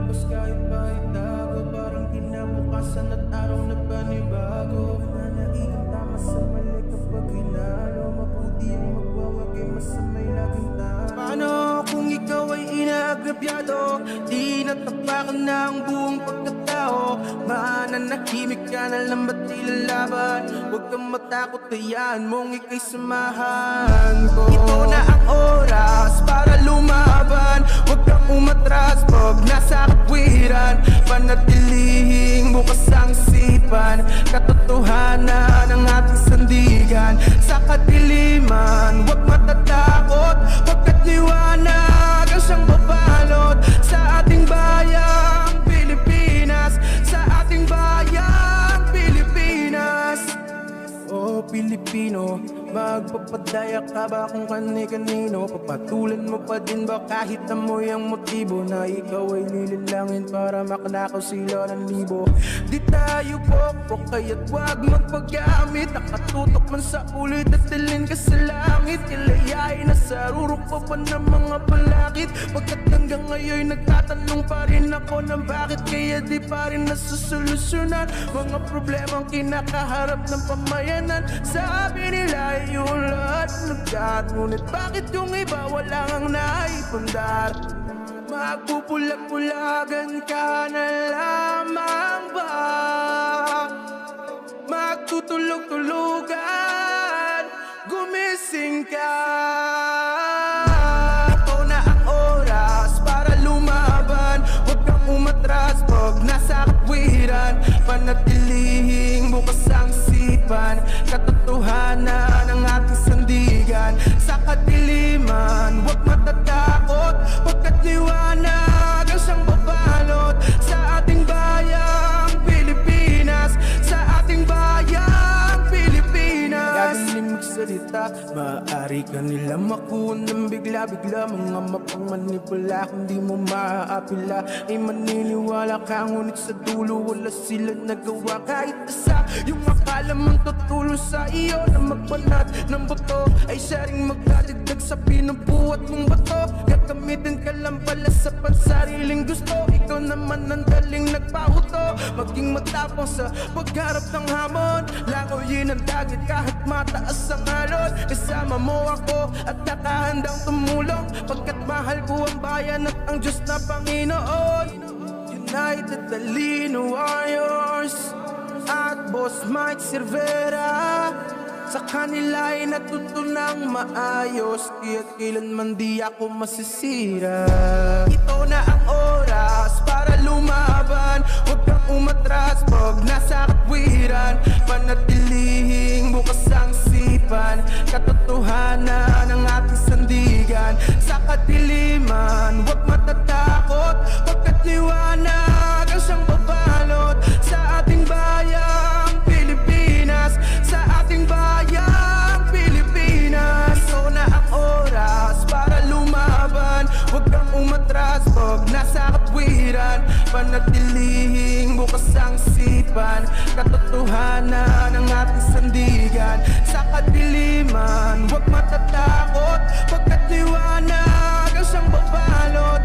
Tapos kahit pa itago, parang kinabukasan at araw na panibago. Nananaikang tama sa mali kapag hinalo. Mabuti ang magwawag ay masamay laging talo. Paano kung ikaw ay inaagrabyado? Di natapakan na ang buong pagkatao. Mananahimik ka na lang ba't ilalaban? Huwag kang matakot, hayaan mong ika'y samahan ko. Ito na ang oras para lumaban. Huwag kang umatras pag nasa katwiran. Panatilihing bukas ang isipan. Katotohanan ang ating sandigan. Sa kadiliman, huwag matatakot. Pagkat liwanag ang siyang babalot sa ating bayang Pilipinas. Sa ating bayang Pilipinas. Oh Pilipino, magpapadaya ka ba kung kani-kanino? Papatulan mo pa din ba kahit amoy ang motibo na ikaw ay nililangin para makanakaw sila ng libo? Di tayo pokpok kaya't wag magpagamit. Nakatutok man sa ulit at dalhin ka sa langit. Kilayain na sa rurok pa ba ng mga balakid? Pagkat hanggang ngayon nagtatanong pa rin ako ng bakit kaya di pa rin nasusolusyonan mga problemang kinakaharap ng pamayanan. Sabi nila yung lahat nagkat, ngunit bakit yung iba wala ang naipundar? Magpupulag-pulagan ka na lamang ba? Magtutulog-tulugan, gumising ka. Ito na ang oras para lumaban. Huwag kang umatras pag nasa katwiran. Panatilihing bukas ang isipan. Katotohanan ang ating sandigan. Sa kadiliman, huwag matatakot. Pagkat liwanag ang siyang babalot sa ating bayang Pilipinas. Sa ating bayang Pilipinas. Gagaling magsalita, maaari ka nila makuha ng bigla-bigla. Mga mapangmanipula, kung di mo maaapila ay maniniwala ka, ngunit sa dulo wala sila nagawa kahit isa. Yung akala mong tutulong sa iyo na magbanat ng buto ay siya ring magdadagdag sa pinubuhat mong bato. Gagamitin ka lang pala sa pansariling gusto. Ikaw naman ang daling nagpahuto. Maging matapang sa pagharap ng hamon. Langoyin ang dagat kahit mataas ang alon. Kasama mo ako at nakahandang tumulong. Pagkat mahal ko ang bayan at ang Diyos na Panginoon. United Talino Warriors at Boss Mike Cervera. Sa kanila ay natutunang maayos, kaya't kailanman di ako masisira. Ito na ang oras para lumaban. Huwag kang umatras pag nasa katwiran. Panatilihing bukas ang isipan. Katotohanan ang ating sandigan. Sa kadiliman, huwag matatakot. Pagkat liwanag ang siyang babalot sa ating bayang Pilipinas. Sa ating bayang Pilipinas. Ito na ang oras para lumaban. Huwag kang umatras pag nasa katwiran. Panatilihing bukas ang isipan. Katotohanan ang ating sandigan. Sa kadiliman, huwag matatakot. Pagkat liwanag ang siyang babalot